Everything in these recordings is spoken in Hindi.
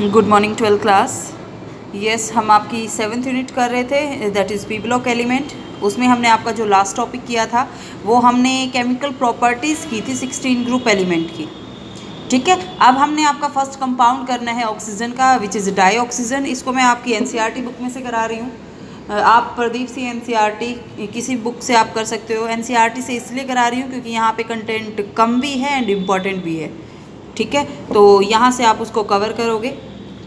Good morning 12th class. Yes, हम आपकी 7th यूनिट कर रहे थे, that is P block element. उसमें हमने आपका जो लास्ट टॉपिक किया था वो हमने केमिकल प्रॉपर्टीज़ की थी 16 ग्रुप एलिमेंट की। ठीक है, अब हमने आपका फर्स्ट कंपाउंड करना है ऑक्सीजन का, विच इज़ डाई ऑक्सीजन। इसको मैं आपकी एनसीईआरटी बुक में से करा रही हूँ। आप प्रदीप सी एनसीईआरटी किसी बुक से आप कर सकते हो। एनसीईआरटी से इसलिए करा रही हूँ क्योंकि यहाँ पे कंटेंट कम भी है एंड इम्पॉर्टेंट भी है। ठीक है, तो यहाँ से आप उसको कवर करोगे।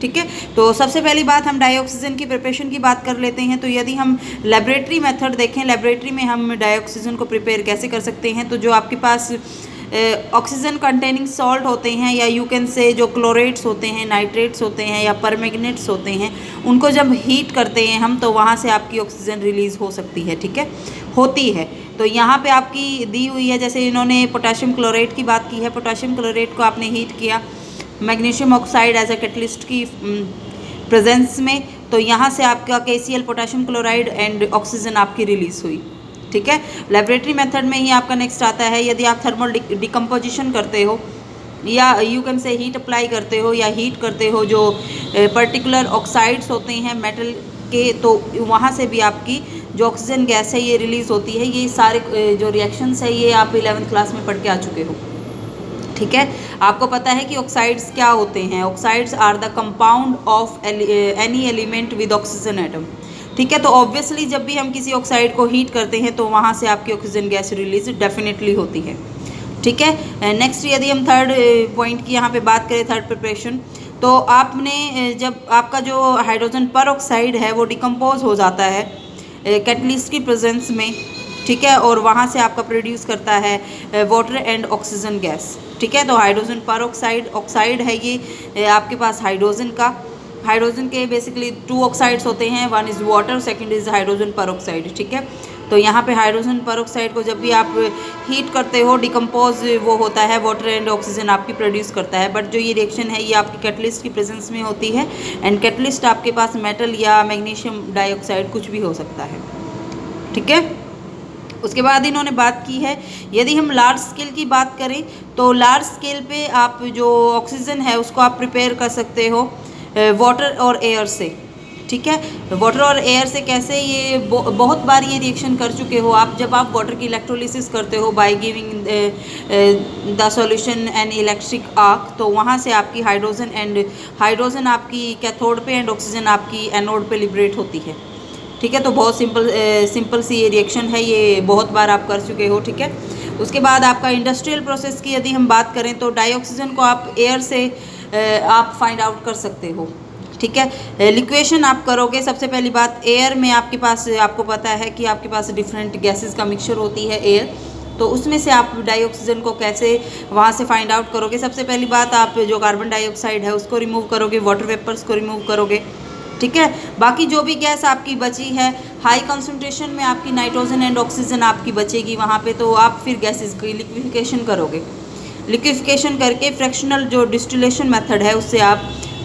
ठीक है, तो सबसे पहली बात हम डाइऑक्सीजन की प्रिपरेशन की बात कर लेते हैं। तो यदि हम लेबोरेटरी मेथड देखें, लेबोरेटरी में हम डाइऑक्सीजन को प्रिपेयर कैसे कर सकते हैं। तो जो आपके पास ऑक्सीजन कंटेनिंग सॉल्ट होते हैं, या यू कैन से जो क्लोरेट्स होते हैं, नाइट्रेट्स होते हैं, या परमैंगनेट्स होते हैं, उनको जब हीट करते हैं हम तो वहाँ से आपकी ऑक्सीजन रिलीज़ हो सकती है। ठीक है, होती है। तो यहाँ पे आपकी दी हुई है, जैसे इन्होंने पोटाशियम क्लोराइड की बात की है। पोटाशियम क्लोराइड को आपने हीट किया magnesium oxide as a catalyst की प्रेजेंस में, तो यहाँ से आपका KCl potassium chloride and oxygen आपकी रिलीज हुई। ठीक है, लेबोरेटरी मेथड में ही आपका नेक्स्ट आता है, यदि आप थर्मल डिकम्पोजिशन करते हो या you can say heat apply करते हो या हीट करते हो जो पर्टिकुलर ऑक्साइड्स होते हैं मेटल के, तो वहाँ से भी आपकी जो ऑक्सीजन गैस है ये रिलीज़ होती है। ये सारे जो रिएक्शंस है ये आप 11th क्लास में पढ़ के आ चुके हो। ठीक है, आपको पता है कि ऑक्साइड्स क्या होते हैं। Oxides are the compound of any element with oxygen atom. ठीक है, तो ऑब्वियसली जब भी हम किसी ऑक्साइड को हीट करते हैं तो वहाँ से आपकी ऑक्सीजन गैस रिलीज डेफिनेटली होती है। ठीक है, नेक्स्ट यदि हम थर्ड पॉइंट की यहाँ पे बात करें, थर्ड प्रिपरेशन, तो आपने जब आपका जो हाइड्रोजन पर ऑक्साइड है वो डिकम्पोज हो जाता है कैटलिस्ट की प्रेजेंस में। ठीक है, और वहाँ से आपका प्रोड्यूस करता है वाटर एंड ऑक्सीजन गैस। ठीक है, तो हाइड्रोजन पर ऑक्साइड है ये आपके पास हाइड्रोजन का। हाइड्रोजन के बेसिकली 2 ऑक्साइड्स होते हैं, one is water, second is hydrogen पर ऑक्साइड। ठीक है, तो यहाँ पे हाइड्रोजन पर ऑक्साइड को जब भी आप हीट करते हो डिकम्पोज वो होता है, वाटर एंड ऑक्सीजन आपकी प्रोड्यूस करता है। बट जो ये रिएक्शन है ये आपकी कैटलिस्ट की प्रेजेंस में होती है, एंड कैटलिस्ट आपके पास मेटल या मैग्नीशियम डाइऑक्साइड कुछ भी हो सकता है। ठीक है, उसके बाद इन्होंने बात की है, यदि हम लार्ज स्केल की बात करें तो लार्ज स्केल पे आप जो ऑक्सीजन है उसको आप प्रिपेयर कर सकते हो वाटर और एयर से। ठीक है, वाटर और एयर से कैसे, ये बहुत बार ये रिएक्शन कर चुके हो आप। जब आप वाटर की इलेक्ट्रोलिसिस करते हो by giving the solution an electric arc, तो वहाँ से आपकी हाइड्रोजन आपकी कैथोड पे एंड ऑक्सीजन आपकी एनोड पे लिबरेट होती है। ठीक है, तो बहुत सिंपल सी ये रिएक्शन है, ये बहुत बार आप कर चुके हो। ठीक है, उसके बाद आपका इंडस्ट्रियल प्रोसेस की यदि हम बात करें तो डाइऑक्सीजन को आप एयर से आप फाइंड आउट कर सकते हो। ठीक है, लिक्वेशन आप करोगे। सबसे पहली बात, एयर में आपके पास, आपको पता है कि आपके पास डिफरेंट गैसेस का मिक्सचर होती है एयर, तो उसमें से आप डाइऑक्सीजन को कैसे वहाँ से फाइंड आउट करोगे। सबसे पहली बात, आप जो कार्बन डाइऑक्साइड है उसको रिमूव करोगे, वाटर वेपर्स को रिमूव करोगे। ठीक है, बाकी जो भी गैस आपकी बची है हाई कंसंट्रेशन में आपकी नाइट्रोजन एंड ऑक्सीजन आपकी बचेगी वहाँ पे, तो आप फिर गैसेस की लिक्विफिकेशन करोगे। लिक्विफिकेशन करके फ्रैक्शनल जो डिस्टिलेशन मेथड है उससे आप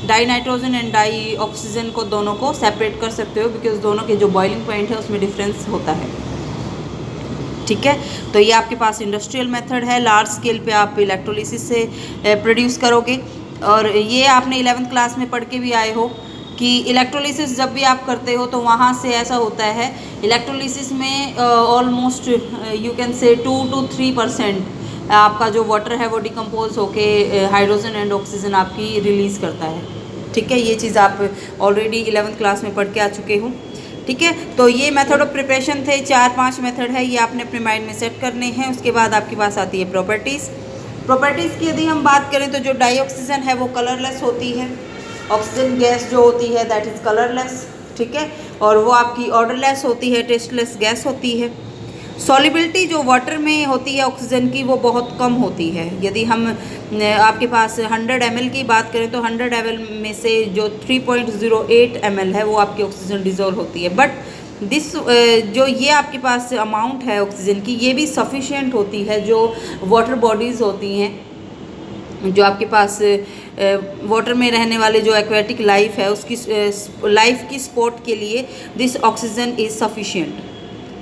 dinitrogen and dioxygen को दोनों को सेपरेट कर सकते हो, बिकॉज दोनों के जो बॉइलिंग पॉइंट है उसमें डिफरेंस होता है। ठीक है, तो ये आपके पास इंडस्ट्रियल मेथड है। लार्ज स्केल पे आप इलेक्ट्रोलिसिस से प्रोड्यूस करोगे, और ये आपने 11th क्लास में पढ़ के भी आए हो कि इलेक्ट्रोलिसिस जब भी आप करते हो तो वहाँ से ऐसा होता है, इलेक्ट्रोलिसिस में almost you can say 2 to 3% आपका जो वाटर है वो डिकम्पोज होके हाइड्रोजन एंड ऑक्सीजन आपकी रिलीज़ करता है। ठीक है, ये चीज़ आप ऑलरेडी 11th क्लास में पढ़ के आ चुके हो। ठीक है, तो ये मेथड ऑफ प्रिपरेशन थे, 4-5 मेथड है, ये आपने अपने माइंड में सेट करने हैं। उसके बाद आपके पास आती है प्रॉपर्टीज़ की यदि हम बात करें तो जो डाइऑक्सीजन है वो कलरलेस होती है, ऑक्सीजन गैस जो होती है दैट इज़ कलरलेस। ठीक है, और वो आपकी ऑर्डरलेस होती है, टेस्टलेस गैस होती है। सॉलिबिलिटी जो वाटर में होती है ऑक्सीजन की वो बहुत कम होती है। यदि हम आपके पास 100 ml की बात करें तो 100 ml में से जो 3.08 ml है वो आपकी ऑक्सीजन डिजोल्व होती है। बट दिस जो ये आपके पास अमाउंट है ऑक्सीजन की ये भी सफिशिएंट होती है। जो वाटर बॉडीज़ होती हैं, जो आपके पास वाटर में रहने वाले जो एक्वेटिक लाइफ है उसकी लाइफ की सपोर्ट के लिए दिस ऑक्सीजन इज़ सफिशिएंट।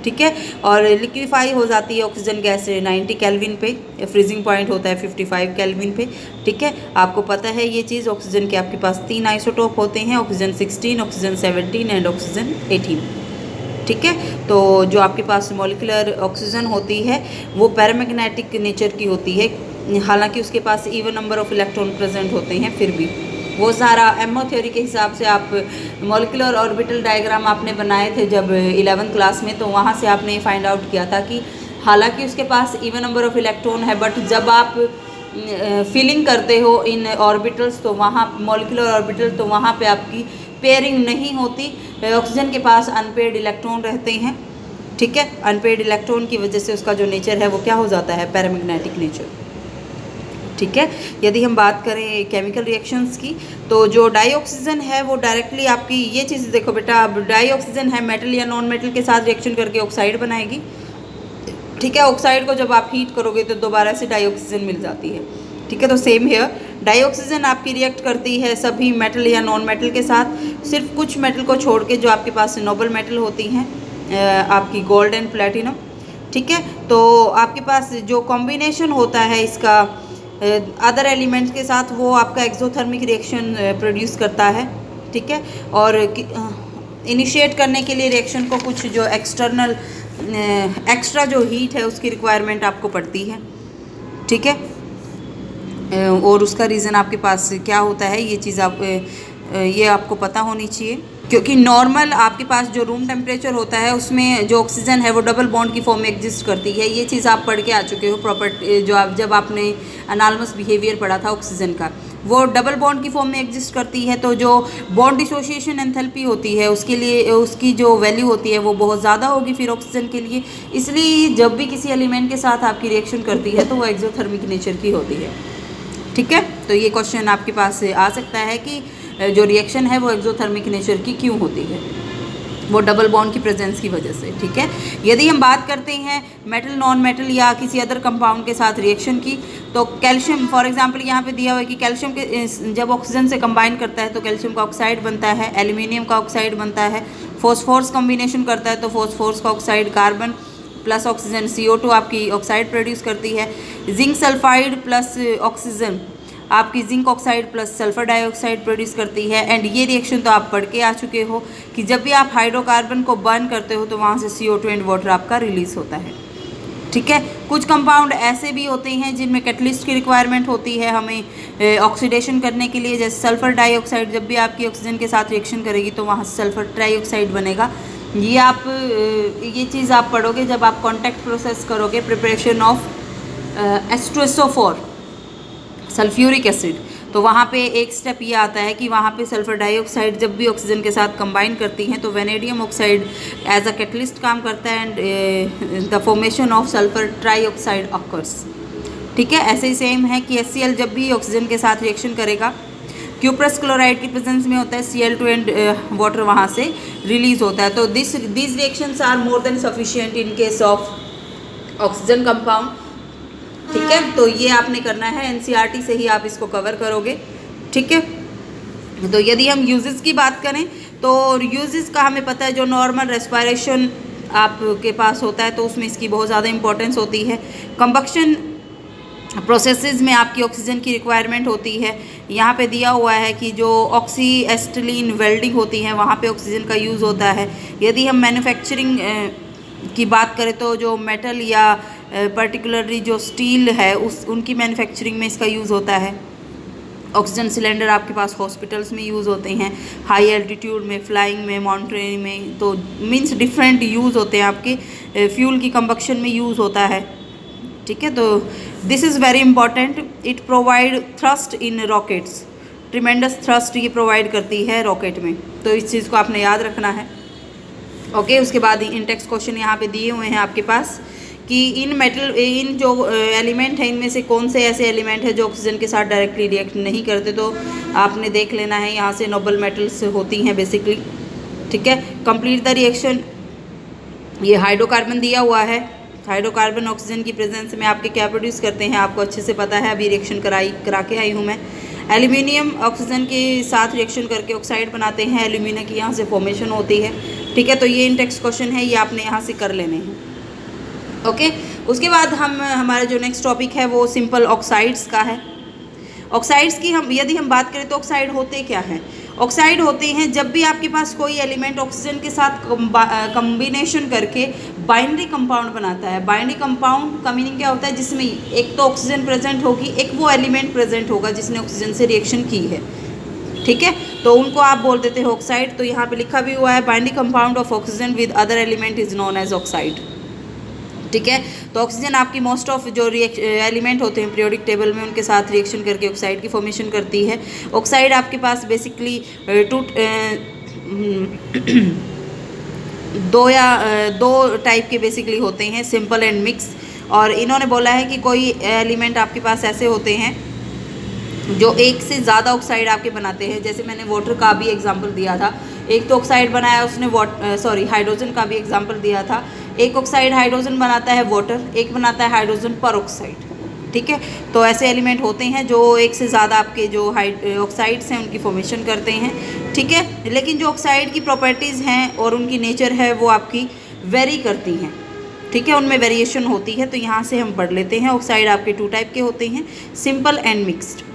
ठीक है। और लिक्विफाई हो जाती है ऑक्सीजन गैस 90 केल्विन पे, फ्रीजिंग पॉइंट होता है 55 केल्विन पे, ठीक है। आपको पता है ये चीज़। ऑक्सीजन के आपके पास 3 आइसोटोप होते हैं, ऑक्सीजन 16, ऑक्सीजन 17 एंड ऑक्सीजन 18, ठीक है। तो जो आपके पास मॉलिक्यूलर ऑक्सीजन होती है वो पैरामैग्नेटिक नेचर की होती है, हालांकि उसके पास even number of electron present होते हैं, फिर भी वो सारा एमओ थ्योरी के हिसाब से आप मॉलिक्यूलर ऑर्बिटल डायग्राम आपने बनाए थे जब 11th क्लास में, तो वहाँ से आपने फाइंड आउट किया था कि हालांकि उसके पास इवन नंबर ऑफ इलेक्ट्रॉन है, बट जब आप फिलिंग करते हो इन ऑर्बिटल्स तो वहाँ मॉलिक्यूलर ऑर्बिटल, तो वहाँ पे आपकी पेयरिंग नहीं होती, ऑक्सीजन के पास अनपेयर्ड इलेक्ट्रॉन रहते हैं, ठीक है। अनपेयर्ड इलेक्ट्रॉन की वजह से उसका जो नेचर है वो क्या हो जाता है, पैरामैग्नेटिक नेचर, ठीक है। यदि हम बात करें केमिकल रिएक्शंस की, तो जो डाईऑक्सीजन है वो डायरेक्टली आपकी ये चीज़ देखो बेटा, अब डाईऑक्सीजन है मेटल या नॉन मेटल के साथ रिएक्शन करके ऑक्साइड बनाएगी, ठीक है। ऑक्साइड को जब आप हीट करोगे तो दोबारा से डाईऑक्सीजन मिल जाती है, ठीक है। तो सेम हेयर, डाईऑक्सीजन आपकी रिएक्ट करती है सभी मेटल या नॉन मेटल के साथ, सिर्फ कुछ मेटल को छोड़ के जो आपके पास नोबल मेटल होती हैं, आपकी गोल्ड एंड प्लेटिनम, ठीक है। तो आपके पास जो कॉम्बिनेशन होता है इसका अदर एलिमेंट्स के साथ, वो आपका एक्सोथर्मिक रिएक्शन प्रोड्यूस करता है, ठीक है। और इनिशिएट करने के लिए रिएक्शन को कुछ जो एक्स्ट्रा जो हीट है उसकी रिक्वायरमेंट आपको पड़ती है, ठीक है। और उसका रीज़न आपके पास क्या होता है, ये चीज़ ये आपको पता होनी चाहिए, क्योंकि नॉर्मल आपके पास जो रूम टेम्परेचर होता है उसमें जो ऑक्सीजन है वो डबल बॉन्ड की फॉर्म में एग्जिस्ट करती है। ये चीज़ आप पढ़ के आ चुके हो प्रॉपर्टी, जब आपने एनालिमस बिहेवियर पढ़ा था ऑक्सीजन का, वो डबल बॉन्ड की फॉर्म में एग्जिस्ट करती है। तो जो बॉन्ड डिसोसिएशन एंथैल्पी होती है उसके लिए उसकी जो वैल्यू होती है वो बहुत ज़्यादा होगी फिर ऑक्सीजन के लिए, इसलिए जब भी किसी एलिमेंट के साथ आपकी रिएक्शन करती है तो वो एक्सोथर्मिक नेचर की होती है, ठीक है। तो ये क्वेश्चन आपके पास आ सकता है कि जो रिएक्शन है वो एक्सोथर्मिक नेचर की क्यों होती है, वो डबल बॉन्ड की प्रेजेंस की वजह से, ठीक है। यदि हम बात करते हैं मेटल नॉन मेटल या किसी अदर कंपाउंड के साथ रिएक्शन की, तो कैल्शियम फॉर एग्जांपल यहाँ पे दिया हुआ है कि कैल्शियम के जब ऑक्सीजन से कंबाइन करता है तो कैल्शियम का ऑक्साइड बनता है, एल्यूमिनियम का ऑक्साइड बनता है, फॉस्फोरस कॉम्बिनेशन करता है तो फॉस्फोरस का oxide, carbon plus oxygen CO2 आपकी ऑक्साइड प्रोड्यूस करती है, जिंक सल्फाइड प्लस ऑक्सीजन आपकी zinc oxide plus sulphur dioxide produce करती है। एंड ये रिएक्शन तो आप पढ़ के आ चुके हो कि जब भी आप हाइड्रोकार्बन को बर्न करते हो तो वहाँ से CO2 एंड वाटर आपका रिलीज होता है, ठीक है। कुछ कंपाउंड ऐसे भी होते हैं जिनमें कैटलिस्ट की रिक्वायरमेंट होती है हमें ऑक्सीडेशन करने के लिए, जैसे सल्फर डाइऑक्साइड जब भी आपकी ऑक्सीजन के साथ रिएक्शन करेगी तो वहाँ से सल्फर ट्राइऑक्साइड बनेगा। ये चीज़ आप पढ़ोगे जब आप कॉन्टैक्ट प्रोसेस करोगे, preparation of H2SO4 sulphuric acid, तो वहाँ पे एक स्टेप ये आता है कि वहाँ पे सल्फर डाइऑक्साइड जब भी ऑक्सीजन के साथ कंबाइन करती हैं तो vanadium oxide as a catalyst काम करता है and the formation of sulphur trioxide occurs, ठीक है। ऐसे ही सेम है कि HCl जब भी ऑक्सीजन के साथ रिएक्शन करेगा, क्यूप्रस क्लोराइड की प्रेजेंस में होता है, Cl2 एंड वाटर वहाँ से रिलीज होता है। तो this reactions are more than sufficient in case of oxygen compound, ठीक है। तो ये आपने करना है, NCERT से ही आप इसको कवर करोगे, ठीक है। तो यदि हम यूजेस की बात करें तो यूजेस का हमें पता है, जो नॉर्मल रेस्पिरेशन आपके पास होता है तो उसमें इसकी बहुत ज़्यादा इंपॉर्टेंस होती है। कंबक्शन प्रोसेसेस में आपकी ऑक्सीजन की रिक्वायरमेंट होती है। यहाँ पे दिया हुआ है कि जो ऑक्सी एसिटिलीन वेल्डिंग होती है वहाँ पे ऑक्सीजन का यूज़ होता है। यदि हम मैन्युफैक्चरिंग की बात करें तो जो मेटल या पर्टिकुलरली जो स्टील है उनकी मैन्युफैक्चरिंग में इसका यूज़ होता है। ऑक्सीजन सिलेंडर आपके पास हॉस्पिटल्स में यूज़ होते हैं, हाई एल्टीट्यूड में, फ्लाइंग में, माउंटेनियरिंग में, तो मीन्स डिफरेंट यूज़ होते हैं आपके। फ्यूल की कंबक्शन में यूज़ होता है, ठीक है। तो this is very important, it provide thrust in rockets, tremendous thrust ये प्रोवाइड करती है रॉकेट में, तो इस चीज़ को आपने याद रखना है, ओके। उसके बाद इन टेक्स्ट क्वेश्चन यहाँ पे दिए हुए हैं आपके पास कि इन जो एलिमेंट है इनमें से कौन से ऐसे एलिमेंट है जो ऑक्सीजन के साथ डायरेक्टली रिएक्ट नहीं करते, तो आपने देख लेना है। यहाँ से नोबल मेटल्स होती हैं बेसिकली, ठीक है। कंप्लीट द रिएक्शन, ये हाइड्रोकार्बन दिया हुआ है, हाइड्रोकार्बन ऑक्सीजन की प्रेजेंस में आपके क्या प्रोड्यूस करते हैं आपको अच्छे से पता है, अभी रिएक्शन करा के आई हूँ मैं। एल्यूमिनियम ऑक्सीजन के साथ रिएक्शन करके ऑक्साइड बनाते हैं, एल्यूमिनियम की यहाँ से फॉर्मेशन होती है। ठीक है, तो ये इन टेक्स्ट क्वेश्चन है, ये आपने यहाँ से कर लेने हैं। ओके, उसके बाद हमारा जो नेक्स्ट टॉपिक है वो सिंपल ऑक्साइड्स का है। ऑक्साइड्स की यदि हम बात करें तो ऑक्साइड होते क्या हैं? ऑक्साइड होते हैं जब भी आपके पास कोई एलिमेंट ऑक्सीजन के साथ कम्बिनेशन करके बाइनरी कंपाउंड बनाता है। बाइनरी कंपाउंड का मीनिंग क्या होता है? जिसमें एक तो ऑक्सीजन प्रेजेंट होगी, एक वो एलिमेंट प्रेजेंट होगा जिसने ऑक्सीजन से रिएक्शन की है। ठीक है, तो उनको आप बोल देते हो ऑक्साइड। तो यहाँ पे लिखा भी हुआ है, binary compound of oxygen with other element is known as oxide. ठीक है, तो ऑक्सीजन आपकी मोस्ट ऑफ जो एलिमेंट होते हैं पीरियोडिक टेबल में, उनके साथ रिएक्शन करके ऑक्साइड की फॉर्मेशन करती है। ऑक्साइड आपके पास बेसिकली दो टाइप के बेसिकली होते हैं, सिंपल एंड मिक्स। और इन्होंने बोला है कि कोई एलिमेंट आपके पास ऐसे होते हैं जो एक से ज़्यादा ऑक्साइड आपके बनाते हैं। जैसे मैंने वाटर का भी एग्जांपल दिया था, एक तो ऑक्साइड बनाया उसने हाइड्रोजन का भी एग्जांपल दिया था। एक ऑक्साइड हाइड्रोजन बनाता है वाटर, एक बनाता है हाइड्रोजन पर ऑक्साइड। ठीक है, तो ऐसे एलिमेंट होते हैं जो एक से ज़्यादा आपके जो ऑक्साइड्स हैं उनकी फॉर्मेशन करते हैं। ठीक है, लेकिन जो ऑक्साइड की प्रॉपर्टीज़ हैं और उनकी नेचर है वो आपकी वेरी करती हैं। ठीक है, उनमें वेरिएशन होती है। तो यहाँ से हम पढ़ लेते हैं, ऑक्साइड आपके 2 टाइप के होते हैं, सिंपल एंड मिक्स्ड।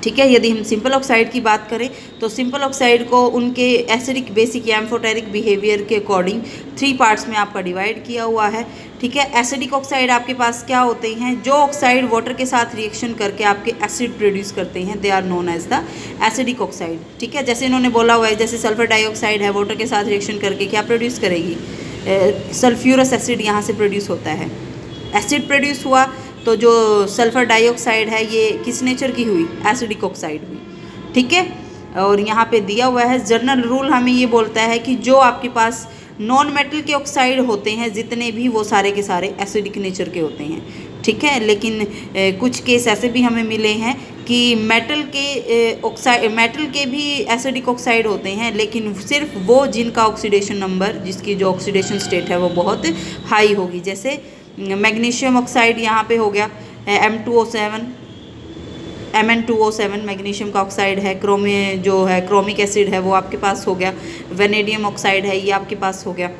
ठीक है, यदि हम सिंपल ऑक्साइड की बात करें तो सिंपल ऑक्साइड को उनके एसिडिक, बेसिक या एम्फोटेरिक बिहेवियर के अकॉर्डिंग 3 पार्ट्स में आपका डिवाइड किया हुआ है। ठीक है, एसिडिक ऑक्साइड आपके पास क्या होते हैं? जो ऑक्साइड वाटर के साथ रिएक्शन करके आपके एसिड प्रोड्यूस करते हैं, they are known as the acidic oxide. ठीक है, जैसे इन्होंने बोला हुआ है, जैसे सल्फर डाइऑक्साइड है, वाटर के साथ रिएक्शन करके क्या प्रोड्यूस करेगी? सल्फ्यूरस एसिड यहाँ से प्रोड्यूस होता है। एसिड प्रोड्यूस हुआ तो जो सल्फर डाइऑक्साइड है ये किस नेचर की हुई? एसिडिक ऑक्साइड हुई। ठीक है, और यहाँ पे दिया हुआ है जनरल रूल हमें ये बोलता है कि जो आपके पास नॉन मेटल के ऑक्साइड होते हैं जितने भी, वो सारे के सारे एसिडिक नेचर के होते हैं। ठीक है, लेकिन कुछ केस ऐसे भी हमें मिले हैं कि मेटल के भी एसिडिक ऑक्साइड होते हैं, लेकिन सिर्फ वो जिनका ऑक्सीडेशन नंबर, जिसकी जो ऑक्सीडेशन स्टेट है वो बहुत हाई होगी। जैसे मैग्नीशियम ऑक्साइड यहाँ पे हो गया Mn2O7 मैग्नीशियम का ऑक्साइड है। क्रोमिक एसिड है वो आपके पास हो गया। वेनेडियम ऑक्साइड है ये आपके पास हो गया।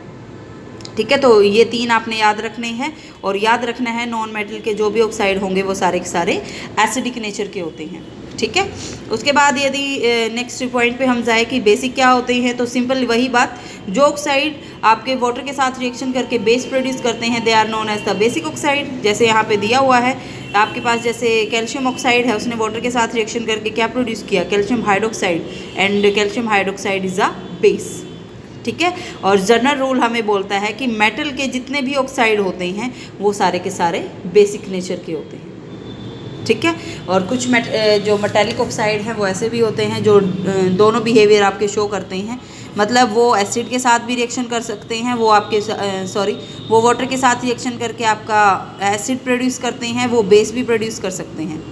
ठीक है, तो ये 3 आपने याद रखने हैं। और याद रखना है नॉन मेटल के जो भी ऑक्साइड होंगे वो सारे के सारे एसिडिक नेचर के होते हैं। ठीक है, उसके बाद यदि नेक्स्ट पॉइंट पे हम जाए कि बेसिक क्या होते हैं, तो सिंपल वही बात, जो ऑक्साइड आपके वाटर के साथ रिएक्शन करके बेस प्रोड्यूस करते हैं, they are known as the basic oxide. जैसे यहाँ पे दिया हुआ है आपके पास, जैसे कैल्शियम ऑक्साइड है, उसने वाटर के साथ रिएक्शन करके क्या प्रोड्यूस किया? Calcium hydroxide, and calcium hydroxide is a base. ठीक है, और जनरल रूल हमें बोलता है कि मेटल के जितने भी ऑक्साइड होते हैं वो सारे के सारे बेसिक नेचर के होते हैं। ठीक है, और कुछ जो मेटालिक ऑक्साइड हैं वो ऐसे भी होते हैं जो दोनों बिहेवियर आपके शो करते हैं। मतलब वो एसिड के साथ भी रिएक्शन कर सकते हैं, वो वाटर के साथ रिएक्शन करके आपका एसिड प्रोड्यूस करते हैं, वो बेस भी प्रोड्यूस कर सकते हैं।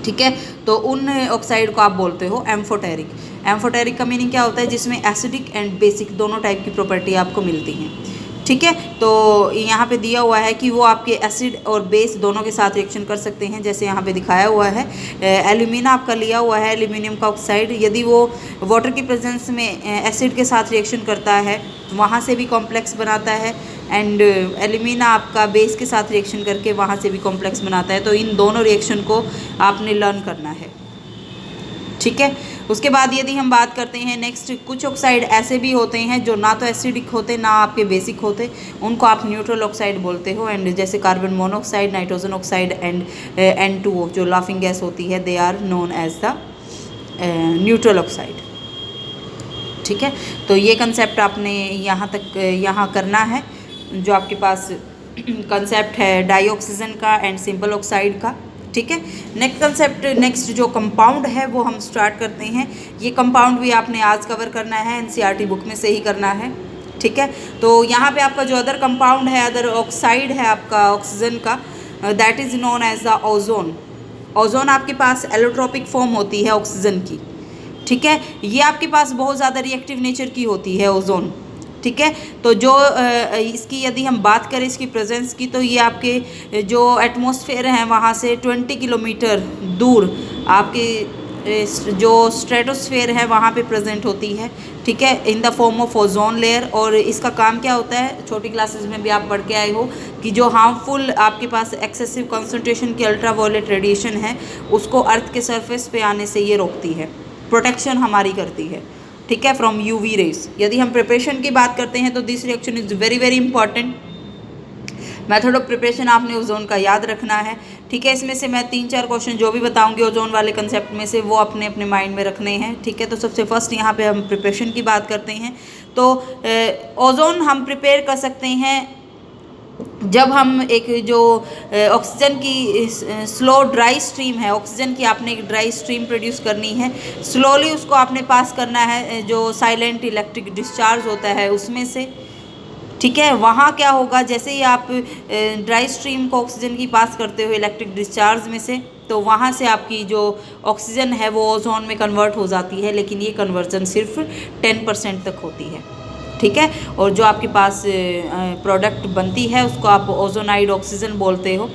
ठीक है, तो उन ऑक्साइड को आप बोलते हो एम्फोटेरिक। एम्फोटेरिक का मीनिंग क्या होता है? जिसमें एसिडिक एंड बेसिक दोनों टाइप की प्रॉपर्टी आपको मिलती हैं। ठीक है, तो यहाँ पे दिया हुआ है कि वो आपके एसिड और बेस दोनों के साथ रिएक्शन कर सकते हैं। जैसे यहाँ पे दिखाया हुआ है, एल्यूमिना आपका लिया हुआ है, एल्यूमिनियम का ऑक्साइड, यदि वो वाटर की प्रेजेंस में एसिड के साथ रिएक्शन करता है वहाँ से भी कॉम्प्लेक्स बनाता है, एंड एल्यूमिना आपका बेस के साथ रिएक्शन करके वहाँ से भी कॉम्प्लेक्स बनाता है। तो इन दोनों रिएक्शन को आपने लर्न करना है। ठीक है, उसके बाद यदि हम बात करते हैं नेक्स्ट, कुछ ऑक्साइड ऐसे भी होते हैं जो ना तो एसिडिक होते ना आपके बेसिक होते, उनको आप न्यूट्रल ऑक्साइड बोलते हो। एंड जैसे carbon monoxide, nitrogen oxide and N2O जो लाफिंग गैस होती है, they are known as the neutral oxide. ठीक है, तो ये कंसेप्ट आपने यहाँ करना है, जो आपके पास कंसेप्ट है डाइऑक्सीजन का एंड सिंपल ऑक्साइड का। ठीक है, नेक्स्ट जो कंपाउंड है वो हम स्टार्ट करते हैं। ये कंपाउंड भी आपने आज कवर करना है, NCERT बुक में से ही करना है। ठीक है, तो यहाँ पे आपका जो अदर कंपाउंड है, अदर ऑक्साइड है आपका ऑक्सीजन का, that is known as the ozone. Ozone आपके पास एलोट्रोपिक फॉर्म होती है ऑक्सीजन की। ठीक है, ये आपके पास बहुत ज़्यादा रिएक्टिव नेचर की होती है ओजोन। ठीक है, तो जो इसकी यदि हम बात करें इसकी प्रेजेंस की, तो ये आपके जो एटमॉस्फेयर हैं वहाँ से 20 किलोमीटर दूर आपके जो स्ट्रेटोस्फेयर है वहाँ पे प्रेजेंट होती है, ठीक है, in the form of ozone layer. और इसका काम क्या होता है, छोटी क्लासेस में भी आप पढ़ के आए हो कि जो हार्मफुल आपके पास एक्सेसिव कंसंट्रेशन की अल्ट्रावायलेट रेडिएशन है उसको अर्थ के सरफेस पे आने से ये रोकती है, प्रोटेक्शन हमारी करती है, ठीक है, फ्रॉम यूवी रेज। यदि हम प्रिपरेशन की बात करते हैं तो this reaction is very very important. Method of preparation आपने ओजोन का याद रखना है, ठीक है। इसमें से मैं 3-4 क्वेश्चन जो भी बताऊंगी ओजोन वाले कंसेप्ट में से वो अपने अपने माइंड में रखने हैं, ठीक है। तो सबसे फर्स्ट यहाँ पे हम प्रिपरेशन की बात करते हैं। तो ओजोन हम प्रिपेयर कर सकते हैं जब हम एक जो ऑक्सीजन की स्लो ड्राई स्ट्रीम है, ऑक्सीजन की आपने एक ड्राई स्ट्रीम प्रोड्यूस करनी है, स्लोली उसको आपने पास करना है जो साइलेंट इलेक्ट्रिक डिस्चार्ज होता है उसमें से, ठीक है। वहाँ क्या होगा, जैसे ही आप ड्राई स्ट्रीम को ऑक्सीजन की पास करते हो इलेक्ट्रिक डिस्चार्ज में से, तो वहाँ से आपकी जो ऑक्सीजन है वो ओजोन में कन्वर्ट हो जाती है, लेकिन ये कन्वर्जन सिर्फ 10% तक होती है, ठीक है। और जो आपके पास प्रोडक्ट बनती है उसको आप ओजोनाइड ऑक्सीजन बोलते हो।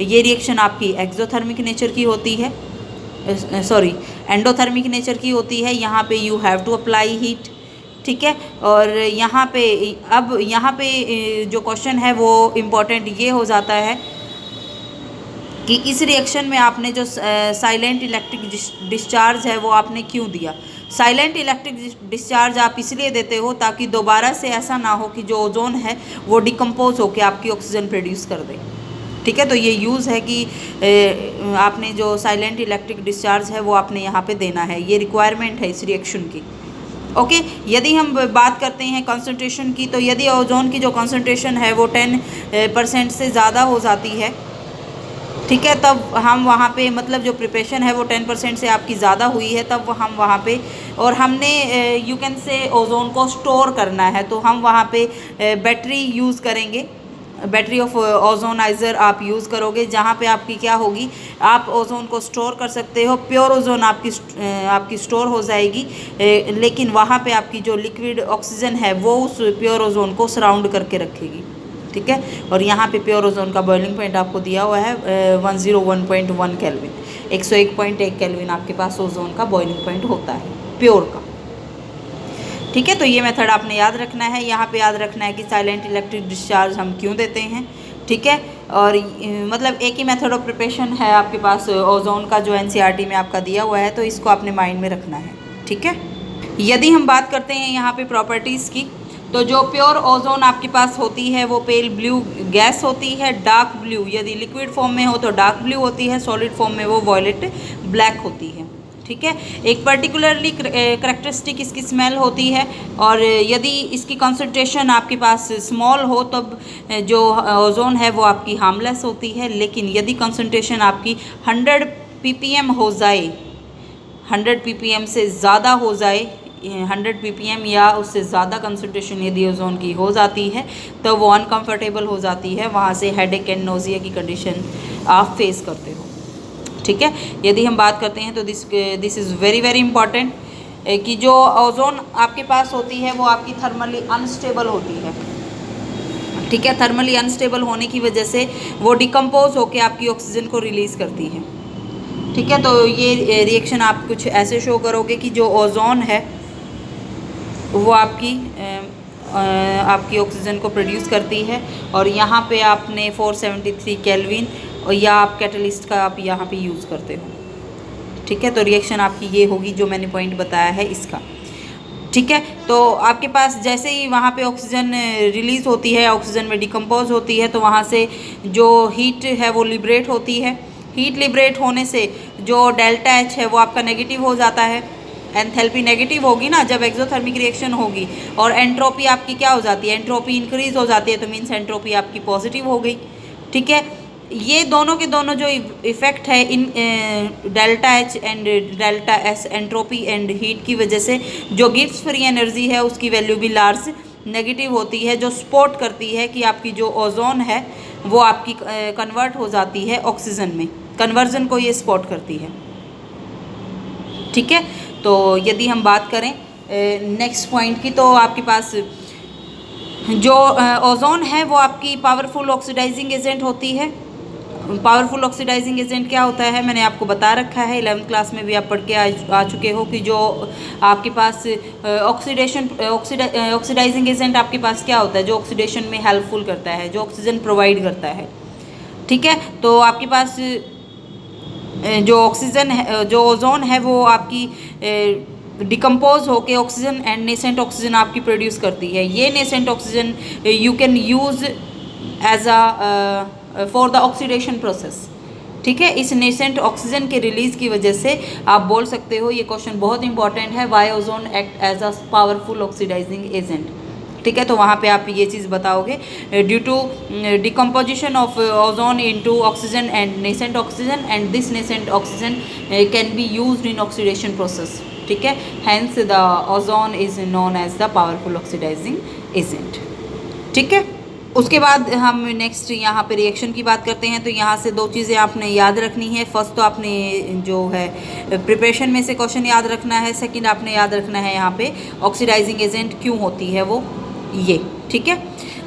ये रिएक्शन आपकी एक्सोथर्मिक नेचर की होती है, सॉरी एंडोथर्मिक नेचर की होती है। यहाँ पे you have to apply heat, ठीक है। और यहाँ पे अब यहाँ पे जो क्वेश्चन है वो इम्पोर्टेंट ये हो जाता है कि इस रिएक्शन में आपने जो साइलेंट इलेक्ट्रिक डिस्चार्ज है वो आपने क्यों दिया। साइलेंट इलेक्ट्रिक डिस्चार्ज आप इसलिए देते हो ताकि दोबारा से ऐसा ना हो कि जो ओजोन है वो डिकम्पोज होकर आपकी ऑक्सीजन प्रोड्यूस कर दे, ठीक है। तो ये यूज़ है कि आपने जो साइलेंट इलेक्ट्रिक डिस्चार्ज है वो आपने यहाँ पे देना है, ये रिक्वायरमेंट है इस रिएक्शन की, ओके। यदि हम बात करते हैं कंसंट्रेशन की, तो यदि ओजोन की जो कंसंट्रेशन है वो 10% से ज़्यादा हो जाती है, ठीक है, तब हम वहाँ पे मतलब जो प्रिपरेशन है वो 10% से आपकी ज़्यादा हुई है, तब हम वहाँ पे, और हमने यू कैन से ओजोन को स्टोर करना है, तो हम वहाँ पे बैटरी यूज़ करेंगे, बैटरी ऑफ ओजोनाइज़र आप यूज़ करोगे, जहाँ पे आपकी क्या होगी, आप ओजोन को स्टोर कर सकते हो, प्योर ओजोन आपकी स्टोर हो जाएगी, लेकिन वहाँ पे आपकी जो लिक्विड ऑक्सीजन है वो उस प्योर ओजोन को सराउंड करके रखेगी, ठीक है। और यहाँ पे प्योर ओजोन का बॉइलिंग पॉइंट आपको दिया हुआ है 101.1 केल्विन, 101.1 केल्विन आपके पास ओजोन का बॉइलिंग पॉइंट होता है प्योर का, ठीक है। तो ये मेथड आपने याद रखना है। यहाँ पे याद रखना है कि साइलेंट इलेक्ट्रिक डिस्चार्ज हम क्यों देते हैं, ठीक है। और मतलब एक ही मेथड ऑफ प्रिपरेशन है आपके पास ओजोन का जो एनसीईआरटी में आपका दिया हुआ है, तो इसको आपने माइंड में रखना है, ठीक है। यदि हम बात करते हैं यहाँ पे प्रॉपर्टीज़ की, तो जो प्योर ओजोन आपके पास होती है वो पेल ब्लू गैस होती है, डार्क ब्लू यदि लिक्विड फॉर्म में हो तो डार्क ब्लू होती है, सॉलिड फॉर्म में वो वॉयलेट ब्लैक होती है, ठीक है। एक पर्टिकुलरली करेक्टरिस्टिक इसकी स्मेल होती है, और यदि इसकी कंसंट्रेशन आपके पास स्मॉल हो तब जो ओजोन है वो आपकी हार्मलेस होती है, लेकिन यदि कंसंट्रेशन आपकी 100 ppm हो जाए, 100 ppm से ज़्यादा हो जाए, 100 ppm या उससे ज़्यादा कंसंट्रेशन यदि ओजोन की हो जाती है तो वो अनकंफर्टेबल हो जाती है, वहाँ से हेडेक एंड नोजिया की कंडीशन आप फेस करते हो, ठीक है। यदि हम बात करते हैं तो this is very very important कि जो ओजोन आपके पास होती है वो आपकी थर्मली अनस्टेबल होती है, ठीक है। थर्मली अनस्टेबल होने की वजह से वो डिकम्पोज होकर आपकी ऑक्सीजन को रिलीज़ करती है, ठीक है। तो ये रिएक्शन आप कुछ ऐसे शो करोगे कि जो ओजोन है वो आपकी ऑक्सीजन को प्रोड्यूस करती है, और यहाँ पे आपने 473 केल्विन या आप कैटलिस्ट का आप यहाँ पे यूज़ करते हो, ठीक है। तो रिएक्शन आपकी ये होगी जो मैंने पॉइंट बताया है इसका, ठीक है। तो आपके पास जैसे ही वहाँ पे ऑक्सीजन रिलीज़ होती है, ऑक्सीजन में डिकम्पोज होती है, तो वहाँ से जो हीट है वो लिबरेट होती है। हीट लिबरेट होने से जो डेल्टा एच है वो आपका नेगेटिव हो जाता है, एंथैल्पी नेगेटिव होगी ना जब एक्सोथर्मिक रिएक्शन होगी, और एंट्रोपी आपकी क्या हो जाती है, एंट्रोपी इंक्रीज हो जाती है, तो मीन्स एंट्रोपी आपकी पॉजिटिव हो गई, ठीक है। ये दोनों के दोनों जो इफ़ेक्ट है in delta H and delta S entropy and heat की वजह से जो गिब्स फ्री एनर्जी है उसकी वैल्यू भी लार्ज नेगेटिव होती है, जो सपोर्ट करती है कि आपकी जो ओजोन है वो आपकी कन्वर्ट हो जाती है ऑक्सीजन में, कन्वर्जन को ये सपोर्ट करती है, ठीक है। तो यदि हम बात करें नेक्स्ट पॉइंट की, तो आपके पास जो ओजोन है वो आपकी पावरफुल ऑक्सीडाइजिंग एजेंट होती है, पावरफुल ऑक्सीडाइजिंग एजेंट क्या होता है मैंने आपको बता रखा है, 11th क्लास में भी आप पढ़ के आ चुके हो कि जो आपके पास ऑक्सीडाइजिंग एजेंट आपके पास क्या होता है, जो ऑक्सीडेशन में हेल्पफुल करता है, जो ऑक्सीजन प्रोवाइड करता है। ठीक है, तो आपके पास जो ऑक्सीजन है, जो ओजोन है वो आपकी डिकम्पोज होके ऑक्सीजन एंड नेसेंट ऑक्सीजन आपकी प्रोड्यूस करती है। ये nascent oxygen you can use as a for the oxidation process. ठीक है, इस नेसेंट ऑक्सीजन के रिलीज की वजह से आप बोल सकते हो, ये क्वेश्चन बहुत इंपॉर्टेंट है, why ozone act as a powerful oxidising agent. ठीक है, तो वहाँ पे आप ये चीज़ बताओगे, due to decomposition of ozone into oxygen and nascent oxygen and this nascent oxygen can be used in oxidation process. ठीक है, hence the ozone is known as the powerful oxidising agent. ठीक है, उसके बाद हम नेक्स्ट यहाँ पे रिएक्शन की बात करते हैं। तो यहाँ से दो चीज़ें आपने याद रखनी है। फर्स्ट तो आपने जो है प्रिपरेशन में से क्वेश्चन याद रखना है, सेकंड आपने याद रखना है यहाँ पे ऑक्सीडाइजिंग एजेंट क्यों होती है वो ये। ठीक है,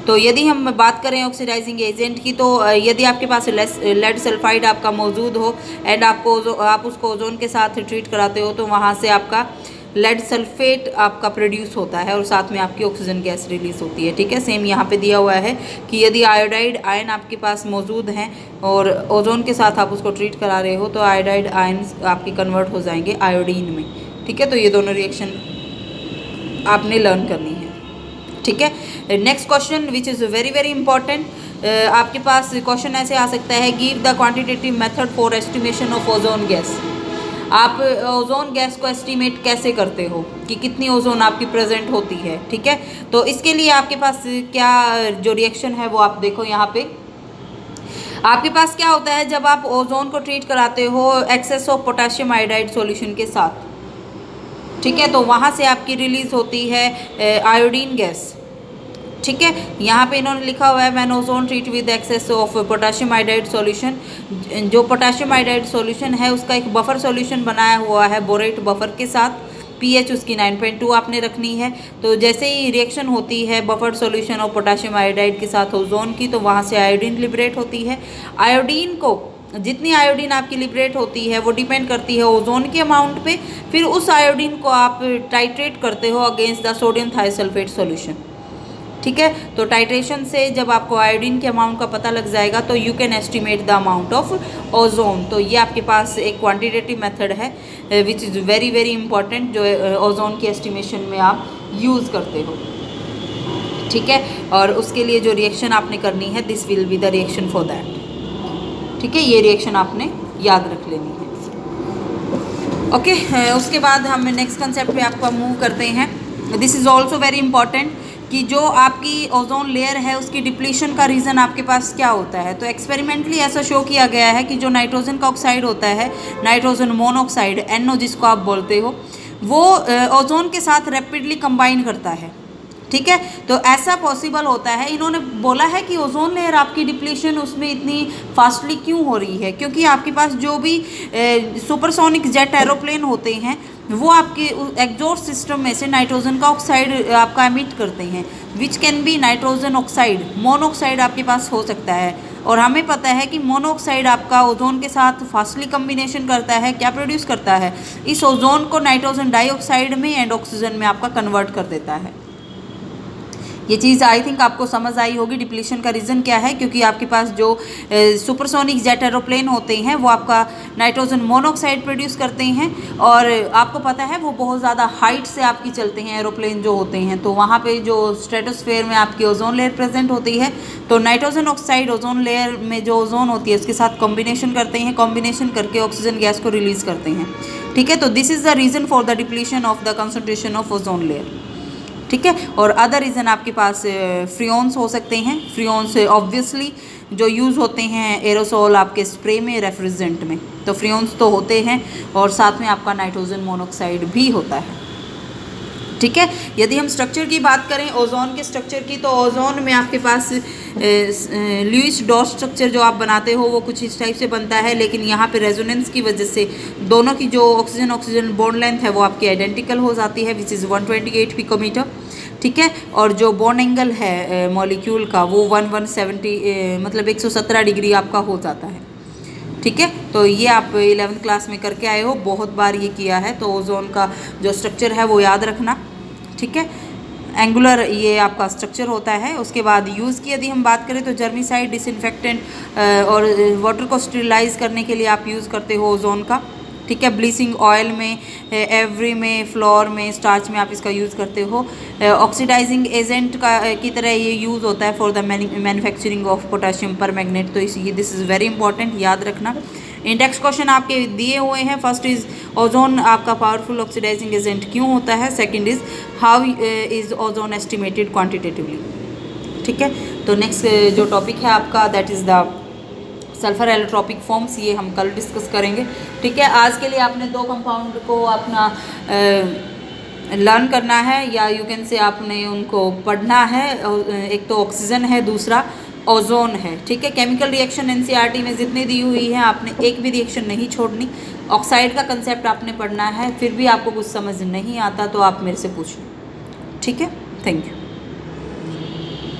तो यदि हम बात करें ऑक्सीडाइजिंग एजेंट की, तो यदि आपके पास लेड सल्फाइड आपका मौजूद हो एंड आप उसको ओजोन के साथ ट्रीट कराते हो, तो वहाँ से आपका लेड सल्फेट आपका प्रोड्यूस होता है और साथ में आपकी ऑक्सीजन गैस रिलीज होती है। ठीक है, सेम यहाँ पे दिया हुआ है कि यदि आयोडाइड आयन आपके पास मौजूद हैं और ओजोन के साथ आप उसको ट्रीट करा रहे हो, तो आयोडाइड आयन आपकी कन्वर्ट हो जाएंगे आयोडीन में। ठीक है, तो ये दोनों रिएक्शन आपने लर्न करनी है। ठीक है, next question which is very very important, आपके पास क्वेश्चन ऐसे आ सकता है, give the quantitative method for estimation of ozone gas. आप ओजोन गैस को एस्टिमेट कैसे करते हो कि कितनी ओजोन आपकी प्रेजेंट होती है। ठीक है, तो इसके लिए आपके पास क्या जो रिएक्शन है वो आप देखो यहाँ पे। आपके पास क्या होता है जब आप ओजोन को ट्रीट कराते हो excess of potassium iodide solution के साथ। ठीक है, तो वहाँ से आपकी रिलीज होती है आयोडीन गैस। ठीक है, यहाँ पे इन्होंने लिखा हुआ है when ozone treat with excess of potassium iodide solution. जो पोटेशियम आयोडाइड सॉल्यूशन है उसका एक बफर सॉल्यूशन बनाया हुआ है बोरेट बफर के साथ, पीएच उसकी 9.2 आपने रखनी है। तो जैसे ही रिएक्शन होती है बफर सॉल्यूशन और पोटेशियम आयोडाइड के साथ ओजोन की, तो वहाँ से आयोडीन लिबरेट होती है। आयोडीन को जितनी आयोडीन आपकी लिबरेट होती है वो डिपेंड करती है ओजोन के अमाउंट पे। फिर उस आयोडीन को आप टाइट्रेट करते हो against the sodium thiosulphate solution. ठीक है, तो टाइट्रेशन से जब आपको आयोडीन के अमाउंट का पता लग जाएगा तो you can estimate the amount of ozone. तो ये आपके पास एक क्वांटिटेटिव मेथड है which is very very important, जो ओजोन की एस्टिमेशन में आप यूज़ करते हो। ठीक है, और उसके लिए जो रिएक्शन आपने करनी है, this will be the reaction for that. ठीक है, ये रिएक्शन आपने याद रख लेनी है। ओके, उसके बाद हम नेक्स्ट कंसेप्ट पे आपका मूव करते हैं। This is also very important कि जो आपकी ओजोन लेयर है उसकी डिप्लीशन का रीज़न आपके पास क्या होता है। तो एक्सपेरिमेंटली ऐसा शो किया गया है कि जो नाइट्रोजन का ऑक्साइड होता है, नाइट्रोजन मोनोऑक्साइड NO जिसको आप बोलते हो, वो ओजोन के साथ रैपिडली कंबाइन करता है। ठीक है, तो ऐसा पॉसिबल होता है, इन्होंने बोला है कि ओजोन लेयर आपकी डिप्लीशन उसमें इतनी फास्टली क्यों हो रही है, क्योंकि आपके पास जो भी सुपरसोनिक जेट एरोप्लेन होते हैं वो आपके एग्जॉस्ट सिस्टम में से नाइट्रोजन का ऑक्साइड आपका एमिट करते हैं, which can be nitrogen oxide. Monoxide आपके पास हो सकता है, और हमें पता है कि मोनोऑक्साइड आपका ओजोन के साथ फास्टली कम्बिनेशन करता है, क्या प्रोड्यूस करता है, इस ओजोन को नाइट्रोजन डाइऑक्साइड में एंड ऑक्सीजन में आपका कन्वर्ट कर देता है। ये चीज़ आई थिंक आपको समझ आई होगी। डिप्लीशन का रीज़न क्या है, क्योंकि आपके पास जो सुपरसोनिक जेट एरोप्लेन होते हैं वो आपका नाइट्रोजन मोनोऑक्साइड प्रोड्यूस करते हैं, और आपको पता है वो बहुत ज़्यादा हाइट से आपकी चलते हैं एरोप्लेन जो होते हैं, तो वहाँ पे जो स्ट्रेटोस्फेयर में आपकी ओजोन लेयर प्रेजेंट होती है, तो नाइट्रोजन ऑक्साइड ओजोन लेयर में जो ओजोन होती है उसके साथ कॉम्बिनेशन करते हैं, कॉम्बिनेशन करके ऑक्सीजन गैस को रिलीज़ करते हैं। ठीक है, तो this is the reason for the depletion of the concentration of ozone layer. ठीक है, और अदर रीज़न आपके पास फ्रियोन्स हो सकते हैं। फ्रियोन्स ऑब्वियसली जो यूज़ होते हैं एरोसोल आपके स्प्रे में, रेफ्रिजरेंट में, तो फ्रियोन्स तो होते हैं, और साथ में आपका नाइट्रोजन मोनोऑक्साइड भी होता है। ठीक है, यदि हम स्ट्रक्चर की बात करें ओजोन के स्ट्रक्चर की, तो ओजोन में आपके पास लुईस डॉट स्ट्रक्चर जो आप बनाते हो वो कुछ इस टाइप से बनता है, लेकिन यहाँ पे रेजोनेंस की वजह से दोनों की जो ऑक्सीजन ऑक्सीजन बॉन्ड लेंथ है वो आपकी आइडेंटिकल हो जाती है, विच इज़ 128 पिकोमीटर। ठीक है, और जो बॉन्ड एंगल है मॉलिक्यूल का वो 1170 मतलब 117 डिग्री आपका हो जाता है। ठीक है, तो ये आप 11th क्लास में करके आए हो, बहुत बार ये किया है, तो ओजोन का जो स्ट्रक्चर है वो याद रखना। ठीक है, एंगुलर ये आपका स्ट्रक्चर होता है। उसके बाद यूज़ की यदि हम बात करें तो जर्मीसाइड, डिसइंफेक्टेंट और वाटर को स्टेरिलाइज करने के लिए आप यूज़ करते हो ओजोन का। ठीक है, ब्लीचिंग ऑयल में, एवरी में, फ्लोर में, स्टार्च में आप इसका यूज़ करते हो। ऑक्सीडाइजिंग एजेंट का की तरह ये यूज़ होता है for the manufacturing of potassium permanganate. तो इस दिस इज़ वेरी इंपॉर्टेंट, याद रखना। इंडेक्स क्वेश्चन आपके दिए हुए हैं। फर्स्ट इज ओजोन आपका पावरफुल ऑक्सीडाइजिंग एजेंट क्यों होता है। Second is how is ozone estimated quantitatively. ठीक है, तो नेक्स्ट जो टॉपिक है आपका that is the sulphur allotropic forms, ये हम कल डिस्कस करेंगे। ठीक है, आज के लिए आपने 2 कंपाउंड को अपना लर्न करना है, या यू कैन से आपने उनको पढ़ना है। एक तो ऑक्सीजन है, दूसरा ओजोन है। ठीक है, केमिकल रिएक्शन एनसीईआरटी में जितनी दी हुई है आपने एक भी रिएक्शन नहीं छोड़नी। ऑक्साइड का कंसेप्ट आपने पढ़ना है, फिर भी आपको कुछ समझ नहीं आता तो आप मेरे से पूछो। ठीक है, थैंक यू।